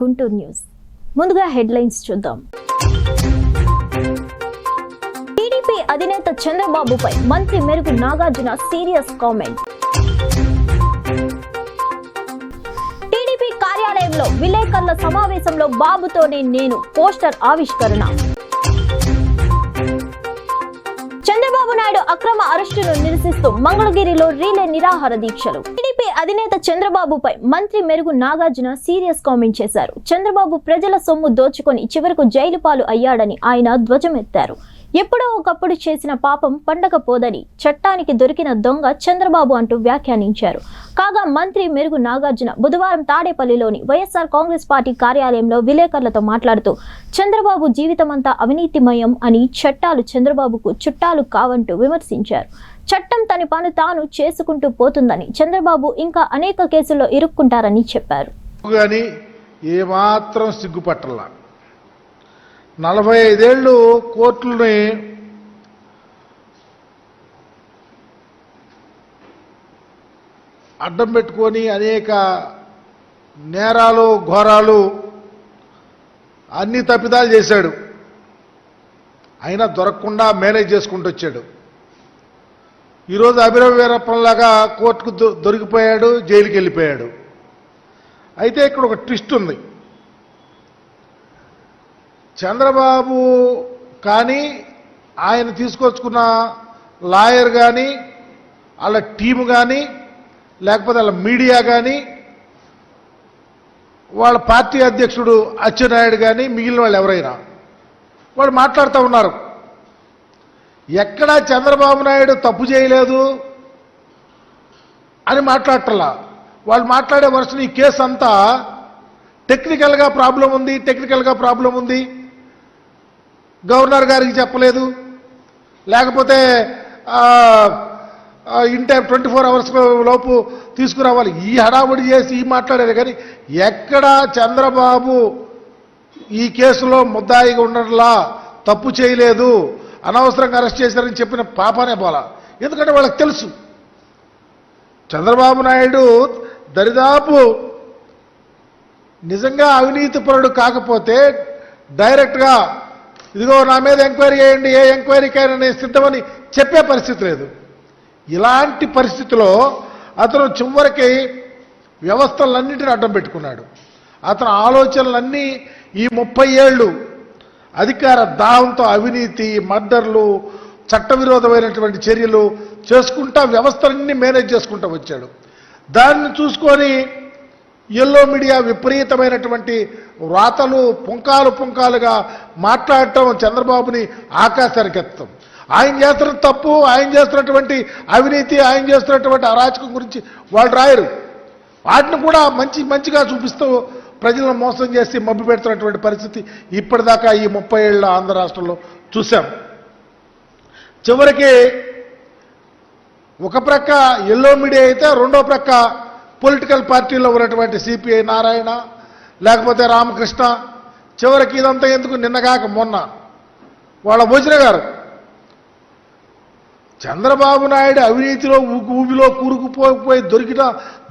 Guntur news. ముందుగా headlines చూద్దాం. TDP అధినేత చంద్రబాబుపై మంత్రి మెరుగు నాగార్జున సీరియస్ కామెంట్. టీడీపీ కార్యాలయంలో విలేకరుల సమావేశంలో బాబుతోనే నేను పోస్టర్ ఆవిష్కరణ. చంద్రబాబు నాయుడు అక్రమ అరెస్టును నిరసిస్తూ మంగళగిరిలో రీలే నిరాహార దీక్షలు. టీడీపీ అధినేత చంద్రబాబుపై మంత్రి మెరుగు నాగార్జున సీరియస్ కామెంట్ చేశారు. చంద్రబాబు ప్రజల సొమ్ము దోచుకొని చివరకు జైలు పాలు అయ్యాడని ఆయన ధ్వజమెత్తారు. ఎప్పుడో ఒకప్పుడు చేసిన పాపం పండగ పోదని చట్టానికి దొరికిన దొంగ చంద్రబాబు అంటూ వ్యాఖ్యానించారు. కాగా మంత్రి మెరుగు నాగార్జున బుధవారం తాడేపల్లిలోని వైఎస్ఆర్ కాంగ్రెస్ పార్టీ కార్యాలయంలో విలేకరులతో మాట్లాడుతూ చంద్రబాబు జీవితమంతా అవినీతిమయం అని, చట్టాలు చంద్రబాబుకు చుట్టాలు కావంటూ విమర్శించారు. చట్టం తన పని తాను చేసుకుంటూ పోతుందని, చంద్రబాబు ఇంకా అనేక కేసుల్లో ఇరుక్కుంటారని చెప్పారు. ఏమాత్రం సిగ్గుపట్టలా 45 ఏళ్ళు కోర్టులని అడ్డం పెట్టుకొని అనేక నేరాలు ఘోరాలు అన్ని తప్పిదాలు చేశాడు. అయినా దొరకకుండా మేనేజ్ చేసుకుంటూ వచ్చాడు. ఈరోజు అభిరామ్ వీరప్పన్లాగా కోర్టుకు దొరికిపోయాడు, జైలుకి వెళ్ళిపోయాడు. అయితే ఇక్కడ ఒక ట్విస్ట్ ఉంది. చంద్రబాబు కానీ ఆయన తీసుకొచ్చుకున్న లాయర్ కానీ వాళ్ళ టీము కానీ లేకపోతే వాళ్ళ మీడియా కానీ వాళ్ళ పార్టీ అధ్యక్షుడు అచ్చెన్నాయుడు కానీ మిగిలిన వాళ్ళు ఎవరైనా వాళ్ళు మాట్లాడుతూ ఉన్నారు. ఎక్కడా చంద్రబాబు నాయుడు తప్పు చేయలేదు అని మాట్లాడటలా. వాళ్ళు మాట్లాడే వర్షన్ ఈ కేసు అంతా టెక్నికల్గా ప్రాబ్లం ఉంది, గవర్నర్ గారికి చెప్పలేదు, లేకపోతే ఇన్ టైం 24 అవర్స్ లోపు తీసుకురావాలి, ఈ హడావుడి చేసి ఈ మాట్లాడారు. కానీ ఎక్కడా చంద్రబాబు ఈ కేసులో ముద్దాయిగా ఉండడంలా, తప్పు చేయలేదు, అనవసరంగా అరెస్ట్ చేశారని చెప్పిన పాపానే పోలా. ఎందుకంటే వాళ్ళకి తెలుసు చంద్రబాబు నాయుడు దరిదాపు నిజంగా అవినీతిపరుడు కాకపోతే డైరెక్ట్గా ఇదిగో నా మీద ఎంక్వైరీ చేయండి, ఏ ఎంక్వైరీకైనా నేను సిద్ధమని చెప్పే పరిస్థితి లేదు. ఇలాంటి పరిస్థితిలో అతను చివరికి వ్యవస్థలన్నింటినీ అడ్డం పెట్టుకున్నాడు. అతని ఆలోచనలన్నీ ఈ 30 ఏళ్ళు అధికార దాహంతో అవినీతి, మర్డర్లు, చట్టవిరోధమైనటువంటి చర్యలు చేసుకుంటా వ్యవస్థలన్నీ మేనేజ్ చేసుకుంటూ వచ్చాడు. దాన్ని చూసుకొని ఎల్లో మీడియా విపరీతమైనటువంటి వ్రాతలు పుంకాలుగా మాట్లాడటం, చంద్రబాబుని ఆకాశానికి ఎత్తడం, ఆయన చేస్తున్న తప్పు, ఆయన చేస్తున్నటువంటి అవినీతి, ఆయన చేస్తున్నటువంటి అరాచకం గురించి వాళ్ళు రాయరు. వాటిని కూడా మంచిగా చూపిస్తూ ప్రజలను మోసం చేసి మభ్య పెడుతున్నటువంటి పరిస్థితి ఇప్పటిదాకా ఈ 30 ఏళ్ళ ఆంధ్ర రాష్ట్రంలో చూశాం. చివరికి ఒక ప్రక్క ఎల్లో మీడియా అయితే రెండో ప్రక్క పొలిటికల్ పార్టీలో ఉన్నటువంటి సిపిఐ నారాయణ లేకపోతే రామకృష్ణ, చివరికి ఇదంతా ఎందుకు నిన్నగాక మొన్న వాళ్ళ భోజన గారు చంద్రబాబు నాయుడు అవినీతిలో ఊబిలో కూరుకుపోయి దొరికిన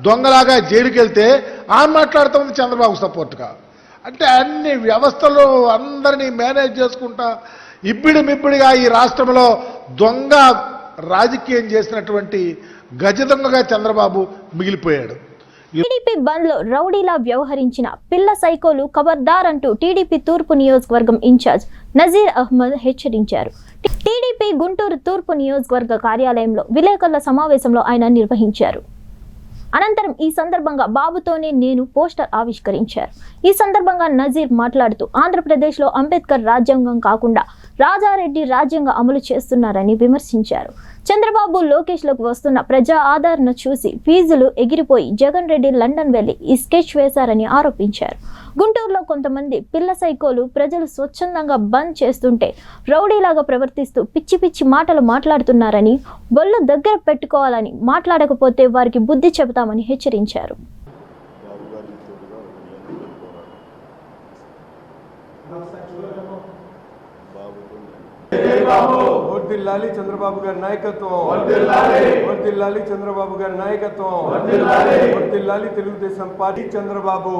దొంగలాగా జైలుకి వెళ్తే ఆమె మాట్లాడుతుంది చంద్రబాబు సపోర్ట్గా. అంటే అన్ని వ్యవస్థలు అందరినీ మేనేజ్ చేసుకుంటా ఇబ్బడిమిబ్బడిగా ఈ రాష్ట్రంలో దొంగ రాజకీయం చేసినటువంటి గజ దొంగగా చంద్రబాబు మిగిలిపోయాడు. టీడీపీ బంద్ లో రౌడీలా వ్యవహరించిన పిల్ల సైకోలు ఖబర్దార్ అంటూ టీడీపీ తూర్పు నియోజకవర్గం ఇన్ఛార్జ్ నజీర్ అహ్మద్ హెచ్చరించారు. టీడీపీ గుంటూరు తూర్పు నియోజకవర్గ కార్యాలయంలో విలేకరుల సమావేశంలో ఆయన నిర్వహించారు. అనంతరం ఈ సందర్భంగా బాబుతోనే నేను పోస్టర్ ఆవిష్కరించారు. ఈ సందర్భంగా నజీర్ మాట్లాడుతూ ఆంధ్రప్రదేశ్లో అంబేద్కర్ రాజ్యాంగం కాకుండా రాజారెడ్డి రాజ్యాంగం అమలు చేస్తున్నారని విమర్శించారు. చంద్రబాబు లోకేష్లకు వస్తున్న ప్రజా ఆదరణ చూసి ఫీజులు ఎగిరిపోయి జగన్ రెడ్డి లండన్ వెళ్లి ఈ స్కెచ్ వేశారని ఆరోపించారు. గుంటూరులో కొంతమంది పిల్ల సైకోలు ప్రజలు స్వచ్ఛందంగా బంద్ చేస్తుంటే రౌడీలాగా ప్రవర్తిస్తూ పిచ్చి మాటలు మాట్లాడుతున్నారని, బొల్లు దగ్గర పెట్టుకోవాలని, మాట్లాడకపోతే వారికి బుద్ధి చెబుతామని హెచ్చరించారు. వర్ధిల్లాలి చంద్రబాబు గారి నాయకత్వం, వర్ధిల్లాలి చంద్రబాబు గారి నాయకత్వం, వర్ధిల్లాలి తెలుగుదేశం పార్టీ. చంద్రబాబు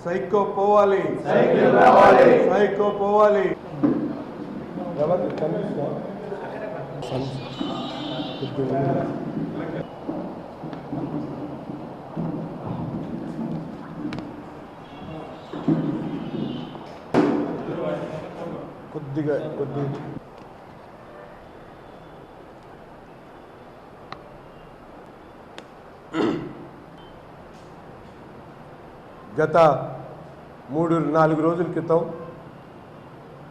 సైకో పోవాలి, సైకో పోవాలి. కొద్దిగా గత 3-4 రోజుల క్రితం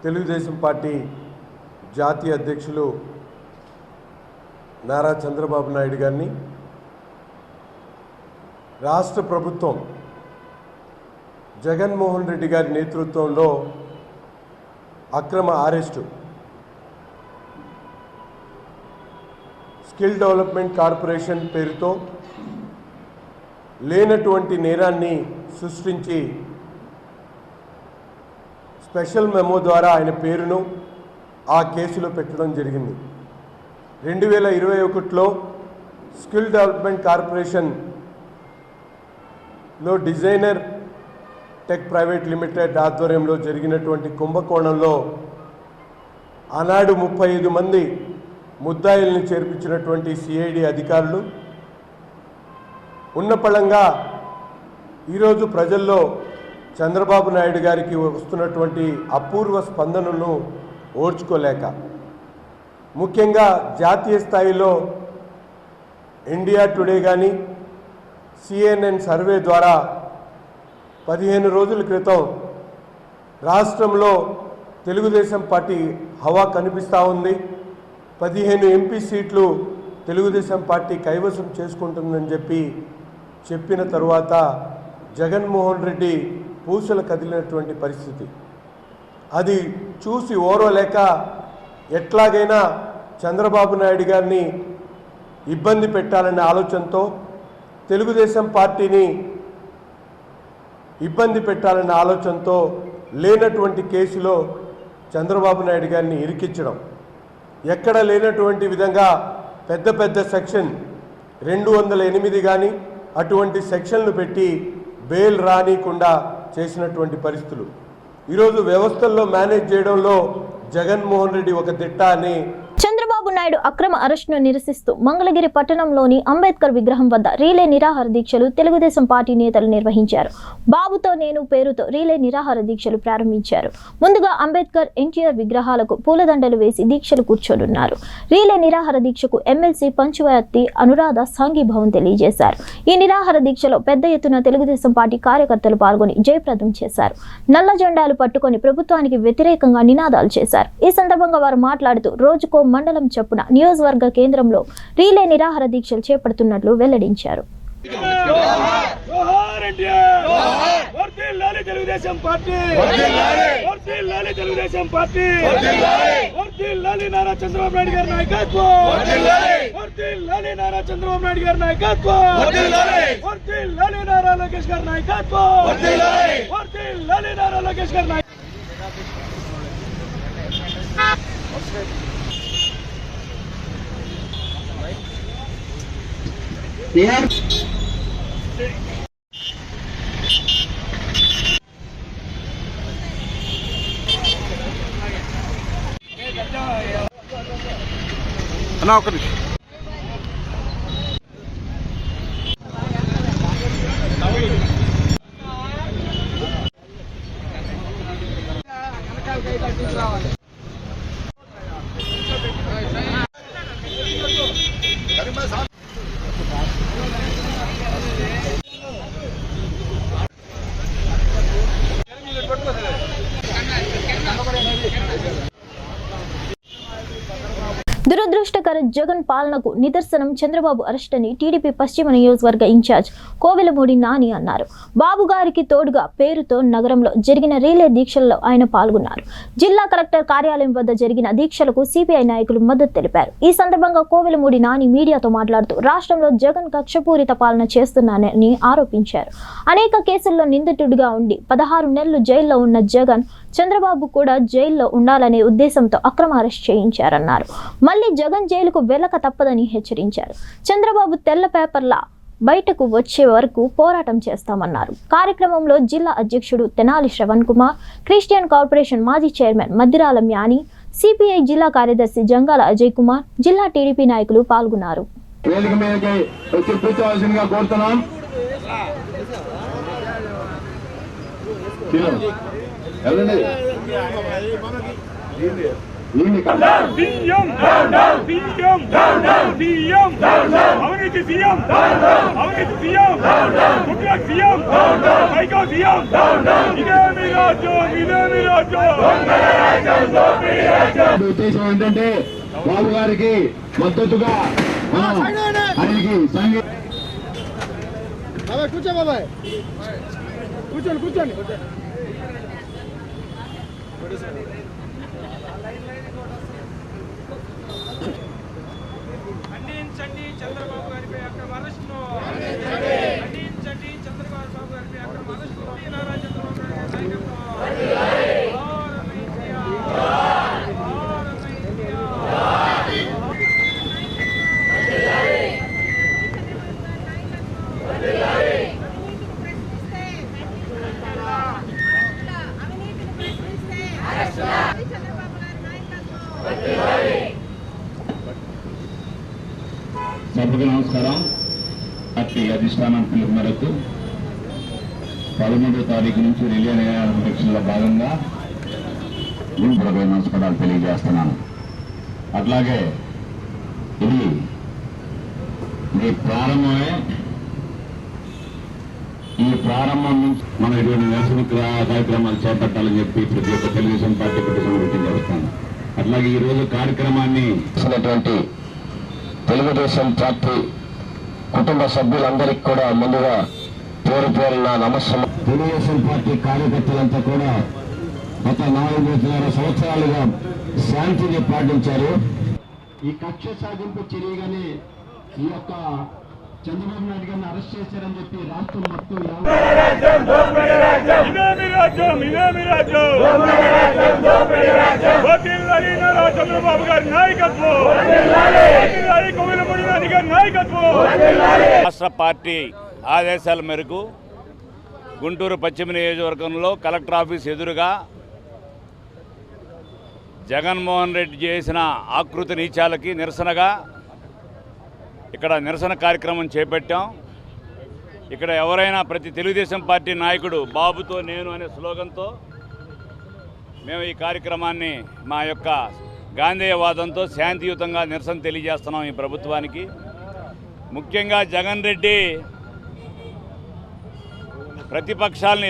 తెలుగుదేశం పార్టీ జాతీయ అధ్యక్షులు నారా చంద్రబాబు నాయుడు గారిని రాష్ట్ర ప్రభుత్వం జగన్మోహన్ రెడ్డి గారి నేతృత్వంలో అక్రమ అరెస్టు, స్కిల్ డెవలప్మెంట్ కార్పొరేషన్ పేరుతో లేనటువంటి నేరాన్ని సృష్టించి స్పెషల్ మెమో ద్వారా ఆయన పేరును ఆ కేసులో పెట్టడం జరిగింది. 2021లో స్కిల్ డెవలప్మెంట్ కార్పొరేషన్లో డిజైనర్ టెక్ ప్రైవేట్ లిమిటెడ్ ఆధ్వర్యంలో జరిగినటువంటి కుంభకోణంలో ఆనాడు 35 మంది ముద్దాయిల్ని చేర్పించినటువంటి సిఐడి అధికారులు ఉన్నపళంగా ఈరోజు ప్రజల్లో చంద్రబాబు నాయుడు గారికి వస్తున్నటువంటి అపూర్వ స్పందనను ఓర్చుకోలేక, ముఖ్యంగా జాతీయ స్థాయిలో ఇండియా టుడే కానీ CNN సర్వే ద్వారా 15 రోజుల క్రితం రాష్ట్రంలో తెలుగుదేశం పార్టీ హవా కనిపిస్తూ ఉంది. 15 ఎంపీ సీట్లు తెలుగుదేశం పార్టీ కైవసం చేసుకుంటుందని చెప్పిన తరువాత జగన్మోహన్ రెడ్డి పూసలు కదిలినటువంటి పరిస్థితి. అది చూసి ఓర్వలేక ఎట్లాగైనా చంద్రబాబు నాయుడు గారిని ఇబ్బంది పెట్టాలనే ఆలోచనతో, తెలుగుదేశం పార్టీని ఇబ్బంది పెట్టాలన్న ఆలోచనతో లేనటువంటి కేసులో చంద్రబాబు నాయుడు గారిని ఇరికించడం, ఎక్కడ లేనటువంటి విధంగా పెద్ద పెద్ద సెక్షన్ 208 కానీ అటువంటి సెక్షన్లు పెట్టి బెయిల్ రానికుండా చేసినటువంటి పరిస్థితులు. ఈరోజు వ్యవస్థల్లో మేనేజ్ చేయడంలో జగన్మోహన్ రెడ్డి ఒక దిట్ట అని. చంద్రబాబు నాయుడు అక్రమ అరెస్టును నిరసిస్తూ మంగళగిరి పట్టణంలోని అంబేద్కర్ విగ్రహం వద్ద రీలే నిరాహార దీక్షలు తెలుగుదేశం పార్టీ నేతలు నిర్వహించారు. బాబుతో నేను పేరుతో రీలే నిరాహార దీక్షలు ప్రారంభించారు. ముందుగా అంబేద్కర్, ఎన్టీఆర్ విగ్రహాలకు పూలదండలు వేసి దీక్షలు కూర్చోనున్నారు. రీలే నిరాహార దీక్షకు ఎమ్మెల్సీ పంచువర్తి అనురాధ సంఘీభావం తెలియజేశారు. ఈ నిరాహార దీక్షలో పెద్ద ఎత్తున తెలుగుదేశం పార్టీ కార్యకర్తలు పాల్గొని జయప్రదం చేశారు. నల్ల జెండాలు పట్టుకొని ప్రభుత్వానికి వ్యతిరేకంగా నినాదాలు చేశారు. ఈ సందర్భంగా వారు మాట్లాడుతూ రోజుకో మండలం చొప్పున నియోజకవర్గ కేంద్రంలో రీలే నిరాహార దీక్షలు చేపడుతున్నట్లు వెల్లడించారు. తెలుగుదేశం పార్టీ నారా చంద్రబాబు నాయుడు గారి నాయకత్వం, నారా చంద్రబాబు నాయుడు గారి నాయకత్వం, నారా లోకేష్ గారి నాయకత్వం, నారా లోకేష్ గారి నాయకత్వం. అన్నా ఒక నిమిషం. దురదృష్టకర జగన్ పాలనకు నిదర్శనం చంద్రబాబు అరెస్ట్ అని టీడీపీ పశ్చిమ నియోజకవర్గ ఇన్ఛార్జ్ కోవెలమూడి నాని అన్నారు. బాబు గారికి తోడుగా పేరుతో నగరంలో జరిగిన రీలే దీక్షల్లో ఆయన పాల్గొన్నారు. జిల్లా కలెక్టర్ కార్యాలయం వద్ద జరిగిన దీక్షలకు సిపిఐ నాయకులు మద్దతు తెలిపారు. ఈ సందర్భంగా కోవెలమూడి నాని మీడియాతో మాట్లాడుతూ రాష్ట్రంలో జగన్ కక్షపూరిత పాలన చేస్తున్నారని ఆరోపించారు. అనేక కేసుల్లో నిందితుడిగా ఉండి 16 నెలలు జైల్లో ఉన్న జగన్ చంద్రబాబు కూడా జైల్లో ఉండాలనే ఉద్దేశంతో అక్రమ అరెస్ట్ చేయించారన్నారు. మళ్ళీ జగన్ జైలుకు వెళ్ళక తప్పదని హెచ్చరించారు. చంద్రబాబు తెల్ల పేపర్ల బయటకు వచ్చే వరకు పోరాటం చేస్తామన్నారు. కార్యక్రమంలో జిల్లా అధ్యక్షుడు తెనాలి శ్రవణ్ కుమార్, క్రిస్టియన్ కార్పొరేషన్ మాజీ చైర్మన్ మద్దిరాల మ్యాని, సిపిఐ జిల్లా కార్యదర్శి జంగాల అజయ్ కుమార్, జిల్లా టీడీపీ నాయకులు పాల్గొన్నారు. ఉద్దేశం ఏంటంటే బాబు గారికి మద్దతుగా కూర్చో బాబాయ్, కూర్చోండి కూర్చోండి. ఖండించండి చంద్రబాబు గారిపై అక్రమ అరెస్టును, ఖండించండి చంద్రబాబు గారిపై అక్రమ అరెస్టును. నారా చంద్రబాబు నాయుడు సభకు నమస్కారం. పార్టీ అధిష్టానం పిలుపు మేరకు 13వ తారీఖు నుంచి రిలే ఎలక్షన్లో భాగంగా గుంపులపై నమస్కారాలు తెలియజేస్తున్నాను. అట్లాగే ఇది ప్రారంభమే. ఈ ప్రారంభం నుంచి మనం ఇటువంటి నిరసన కార్యక్రమాలు చేపట్టాలని చెప్పి ప్రతి ఒక్క తెలుగుదేశం పార్టీ పిటిషన్ చేస్తాను. అట్లాగే ఈ రోజు కార్యక్రమాన్ని తెలుగుదేశం పార్టీ కుటుంబ సభ్యులందరికీ కూడా ముందుగా పేరు పేరున నమస్కారం. తెలుగుదేశం పార్టీ కార్యకర్తలంతా కూడా గత 4 సంవత్సరాలుగా శాంతిని పాటించారు. ఈ కక్ష సాధింపు చర్యగానే ఈ యొక్క చంద్రబాబు నాయుడు గారిని అరెస్ట్ చేశారని చెప్పి రాష్ట్రం మొత్తం చంద్రబాబు గారి నాయకత్వం, రాష్ట్ర పార్టీ ఆదేశాల మేరకు గుంటూరు పశ్చిమ నియోజకవర్గంలో కలెక్టర్ ఆఫీస్ ఎదురుగా జగన్మోహన్ రెడ్డి చేసిన ఆకృతి నీచాలకి నిరసనగా ఇక్కడ నిరసన కార్యక్రమం చేపట్టాం. ఇక్కడ ఎవరైనా ప్రతి తెలుగుదేశం పార్టీ నాయకుడు బాబుతో నేను అనే స్లోగన్తో మేము ఈ కార్యక్రమాన్ని మా యొక్క గాంధేయవాదంతో శాంతియుతంగా నిరసన తెలియజేస్తున్నాం ఈ ప్రభుత్వానికి. ముఖ్యంగా జగన్ రెడ్డి ప్రతిపక్షాలను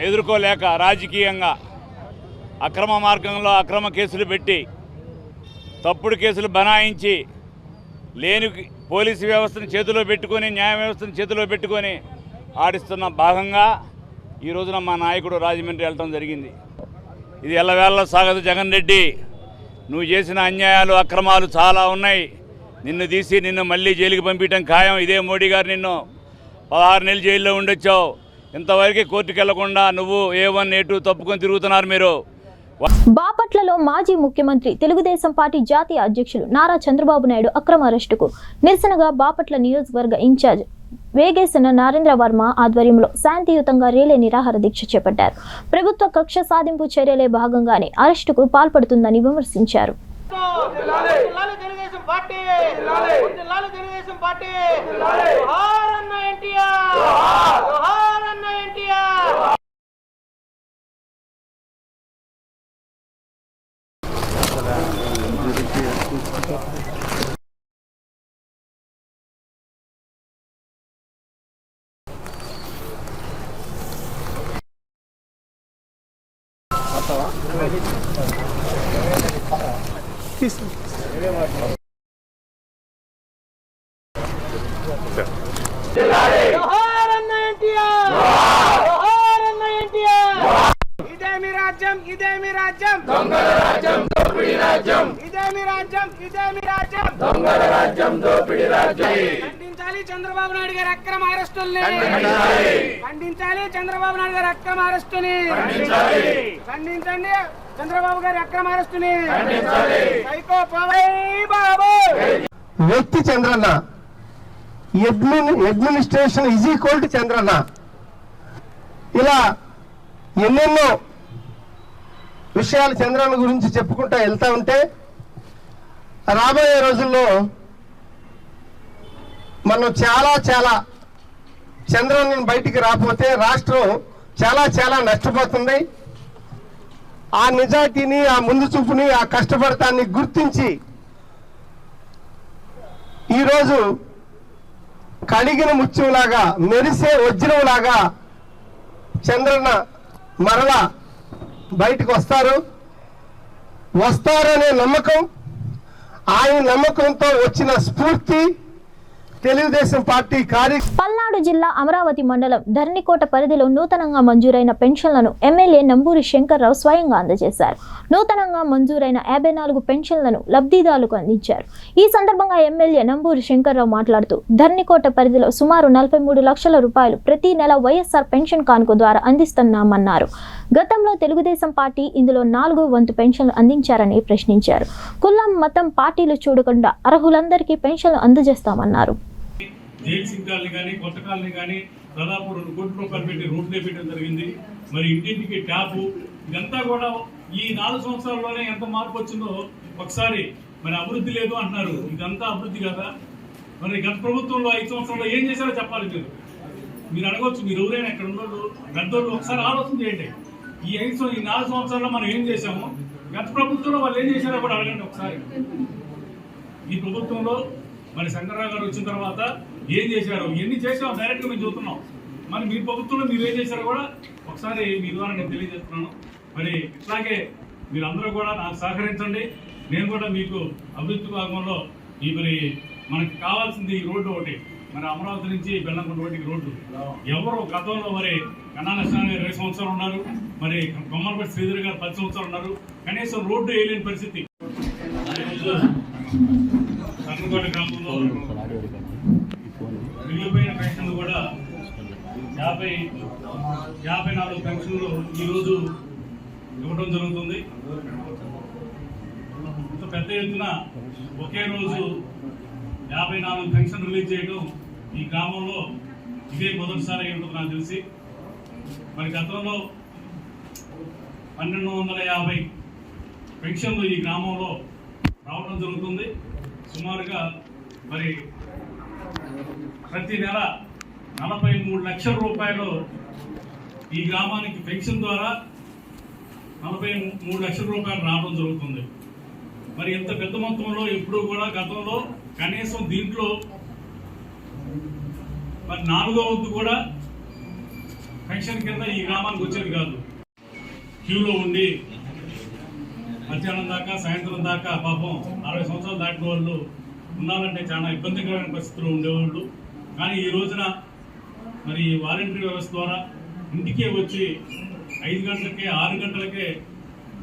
ఎదుర్కోలేక రాజకీయంగా అక్రమ మార్గంలో అక్రమ కేసులు పెట్టి తప్పుడు కేసులు బనాయించి లేని పోలీసు వ్యవస్థను చేతిలో పెట్టుకొని న్యాయ వ్యవస్థను చేతిలో పెట్టుకొని ఆడిస్తున్న భాగంగా ఈ రోజున మా నాయకుడు రాజమండ్రి వెళ్ళడం జరిగింది. ఇది ఎల్లవేళ సాగదు. జగన్ రెడ్డి, నువ్వు చేసిన అన్యాయాలు అక్రమాలు చాలా ఉన్నాయి. నిన్ను తీసి నిన్ను మళ్ళీ జైలుకి పంపించడం ఖాయం. ఇదే మోడీ గారు నిన్ను 16 నెలలు జైల్లో ఉండొచ్చావు. ఇంతవరకు కోర్టుకు వెళ్లకుండా నువ్వు A1 A2 తప్పుకొని తిరుగుతున్నారు మీరు. బాపట్లలో మాజీ ముఖ్యమంత్రి తెలుగుదేశం పార్టీ జాతీయ అధ్యక్షులు నారా చంద్రబాబు నాయుడు అక్రమ అరెస్టుకు నిరసనగా బాపట్ల నియోజకవర్గ ఇన్ఛార్జ్ వేగేసిన నారేంద్ర వర్మ ఆధ్వర్యంలో శాంతియుతంగా రేలే నిరాహార దీక్ష చేపట్టారు. ప్రభుత్వ కక్ష సాధింపు చర్యలే భాగంగానే అరెస్టుకు పాల్పడుతుందని విమర్శించారు. ఖండించాలి చంద్రబాబు నాయుడు గారి అక్రమ అరెస్టుల్ని ఖండించాలి. చంద్రబాబు నాయుడు గారి అక్రమ అరెస్టుని ఖండించండి. చంద్రబాబు గారి అక్రమ అరెస్టుని సైకో పవై బాబు. వ్యక్తి Chandranna, administration is equal to Chandranna. ఇలా ఎన్నెన్నో విషయాలు చంద్రన్న గురించి చెప్పుకుంటా వెళ్తా ఉంటే రాబోయే రోజుల్లో మనం చాలా చంద్రన్న బయటికి రాకపోతే రాష్ట్రం చాలా నష్టపోతుంది. ఆ నిజాయితీని, ఆ ముందు చూపుని, ఆ కష్టపడతాన్ని గుర్తించి ఈరోజు కడిగిన ముత్యంలాగా, మెరిసే వజ్రంలాగా చంద్రన్న మరలా బయటకు వస్తారనే నమ్మకం, ఆయన నమ్మకంతో వచ్చిన స్ఫూర్తి తెలుగుదేశం పార్టీ పల్నాడు జిల్లా అమరావతి మండలం ధరణికోట పరిధిలో నూతనంగా మంజూరైన పెన్షన్లను ఎమ్మెల్యే నంబూరి శంకర్రావు స్వయంగా అందజేశారు. నూతనంగా మంజూరైన 54 పెన్షన్లను లబ్ధిదారులకు అందించారు. ఈ సందర్భంగా ఎమ్మెల్యే నంబూరి శంకర్రావు మాట్లాడుతూ ధరణికోట పరిధిలో సుమారు 43 లక్షల రూపాయలు ప్రతి నెల వైఎస్ఆర్ పెన్షన్ కానుక ద్వారా అందిస్తున్నామన్నారు. గతంలో తెలుగుదేశం పార్టీ ఇందులో 4వ వంతు పెన్షన్లు అందించారని ప్రశ్నించారు. కులం, మతం, పార్టీలు చూడకుండా అర్హులందరికీ పెన్షన్లు అందజేస్తామన్నారు. జైల్ సింగ్ కాలనీ కానీ, కొత్త కాలనీ కానీ దాదాపు 2 కోట్ల రూపాయలు పెట్టి రోడ్లు వేయడం జరిగింది. మరి ఇంటింటికి ట్యాపు, ఇదంతా కూడా ఈ 4 సంవత్సరాల్లోనే ఎంత మార్పు వచ్చిందో ఒకసారి. మరి అభివృద్ధి లేదు అంటున్నారు, ఇదంతా అభివృద్ధి కదా. మరి గత ప్రభుత్వంలో 5 సంవత్సరాల్లో ఏం చేశారో చెప్పాలి. మీరు అడగవచ్చు, మీరు ఎవరైనా ఇక్కడ ఉన్నోళ్ళు పెద్దోళ్ళు ఒకసారి ఆలోచన చేయండి. ఈ 4 సంవత్సరాల్లో మనం ఏం చేశాము, గత ప్రభుత్వంలో వాళ్ళు ఏం చేశారో కూడా అడగండి ఒకసారి. ఈ ప్రభుత్వంలో మరి శంకర్రావు గారు వచ్చిన తర్వాత ఏం చేశారు, ఎన్ని చేసామో డైరెక్ట్గా మేము చూస్తున్నాం. మరి మీ ప్రభుత్వంలో మీరు ఏం చేశారో కూడా ఒకసారి మీ ద్వారా నేను తెలియజేస్తున్నాను. మరి ఇట్లాగే మీరందరూ కూడా నాకు సహకరించండి. నేను కూడా మీకు అభివృద్ధి భాగంలో మరి మనకి కావాల్సింది ఈ రోడ్డు ఒకటి. మరి అమరావతి నుంచి బెల్లంకొండ రోడ్డుకి రోడ్డు ఎవరు గతంలో మరి కన్నా నరసింహ గారు 20 సంవత్సరాలు ఉన్నారు, మరి కొమ్మలపల్లి శ్రీధర్ గారు 10 సంవత్సరాలు ఉన్నారు. కనీసం రోడ్డు వేయలేని పరిస్థితి. సన్నకోట గ్రామంలో మిగిలిపోయిన పెన్షన్లు కూడా 54 పెన్షన్లు ఈరోజు ఇవ్వడం జరుగుతుంది. ఇంత పెద్ద ఎత్తున ఒకే రోజు 54 పెన్షన్ రిలీజ్ చేయడం ఈ గ్రామంలో ఇదే మొదటిసారి అయి ఉంటుంది నాకు తెలిసి. మరి గతంలో 1250 పెన్షన్లు ఈ గ్రామంలో రావడం జరుగుతుంది. సుమారుగా మరి ప్రతి నెల 43 లక్షల రూపాయలు ఈ గ్రామానికి పెన్షన్ ద్వారా 43 లక్షల రూపాయలు రావడం జరుగుతుంది. మరి ఇంత పెద్ద మొత్తంలో ఎప్పుడు కూడా గతంలో కనీసం దీంట్లో మరి 4వ వంతు కూడా పెన్షన్ కింద ఈ గ్రామానికి వచ్చేది కాదు. క్యూలో ఉండి మధ్యాహ్నం దాకా, సాయంత్రం దాకా పాపం 60 సంవత్సరాలు దాటిన వాళ్ళు ఉండాలంటే చాలా ఇబ్బందికరమైన పరిస్థితుల్లో ఉండేవాళ్ళు. కానీ ఈ రోజున మరి వాలంటరీ వ్యవస్థ ద్వారా ఇంటికే వచ్చి 5 గంటలకే 6 గంటలకే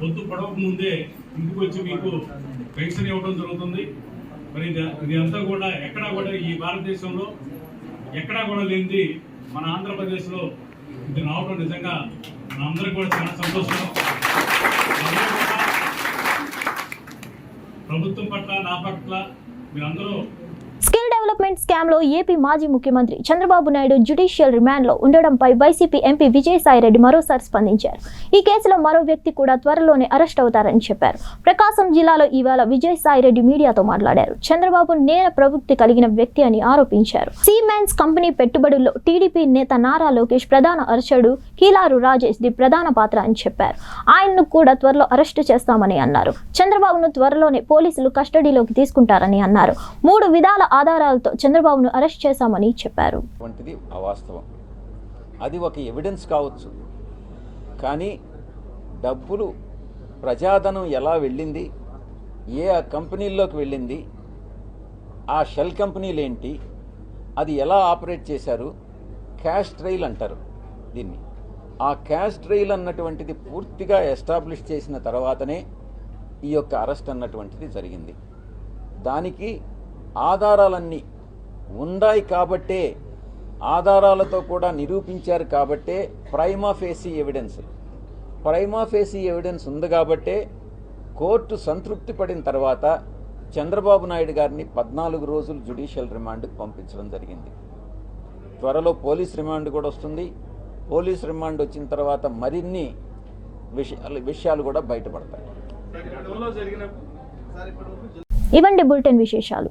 పొద్దు పడవక ముందే ఇంటికి వచ్చి మీకు పెన్షన్ ఇవ్వడం జరుగుతుంది. మరి ఇది అంతా కూడా ఎక్కడా కూడా ఈ భారతదేశంలో ఎక్కడా కూడా లేనిది మన ఆంధ్రప్రదేశ్లో ఇది రావడం నిజంగా మనందరికీ కూడా చాలా సంతోషం. ప్రభుత్వం పట్ల, నా పట్ల మీరందరూ స్కిల్ డెవలప్మెంట్ స్కామ్ లో ఏపీ మాజీ ముఖ్యమంత్రి చంద్రబాబు నాయుడు జ్యుడిషియల్ రిమాండ్ లో ఉండడంపై వైసీపీ ఎంపీ విజయసాయిరెడ్డి మరోసారి స్పందించారు. ఈ కేసులో మరో వ్యక్తి కూడా త్వరలోనే అరెస్ట్ అవుతారని చెప్పారు. ప్రకాశం జిల్లాలో ఇవాళ విజయసాయిరెడ్డి మీడియాతో మాట్లాడారు. చంద్రబాబు నేర ప్రవృత్తి కలిగిన వ్యక్తి అని ఆరోపించారు. సిమెన్స్ కంపెనీ పెట్టుబడుల్లో టీడీపీ నేత నారా లోకేష్ ప్రధాన అర్చకుడు కీలారు రాజేష్ ది ప్రధాన పాత్ర అని చెప్పారు. ఆయన్ను కూడా త్వరలో అరెస్టు చేస్తామని అన్నారు. చంద్రబాబును త్వరలోనే పోలీసులు కస్టడీలోకి తీసుకుంటారని అన్నారు. 3 విధాల ఆధారాలతో చంద్రబాబును అరెస్ట్ చేశామని చెప్పారు. అవాస్తవం, అది ఒక ఎవిడెన్స్ కావచ్చు. కానీ డబ్బులు, ప్రజాధనం ఎలా వెళ్ళింది, ఏ కంపెనీల్లోకి వెళ్ళింది, ఆ షెల్ కంపెనీలు ఏంటి, అది ఎలా ఆపరేట్ చేశారు, క్యాష్ ట్రైల్ అంటారు దీన్ని. ఆ క్యాష్ ట్రైల్ అన్నటువంటిది పూర్తిగా ఎస్టాబ్లిష్ చేసిన తర్వాతనే ఈ యొక్క అరెస్ట్ అన్నటువంటిది జరిగింది. దానికి ఆధారాలన్నీ ఉన్నాయి కాబట్టే, ఆధారాలతో కూడా నిరూపించారు కాబట్టే ప్రైమా ఫేసీ ఎవిడెన్స్ ఉంది కాబట్టే కోర్టు సంతృప్తి పడిన తర్వాత చంద్రబాబు నాయుడు గారిని 14 రోజులు జ్యుడిషియల్ రిమాండ్కి పంపించడం జరిగింది. త్వరలో పోలీస్ రిమాండ్ కూడా వస్తుంది. పోలీస్ రిమాండ్ వచ్చిన తర్వాత మరిన్ని విషయాలు కూడా బయటపడతాయి. ఇవండి బులెటిన్ విశేషాలు.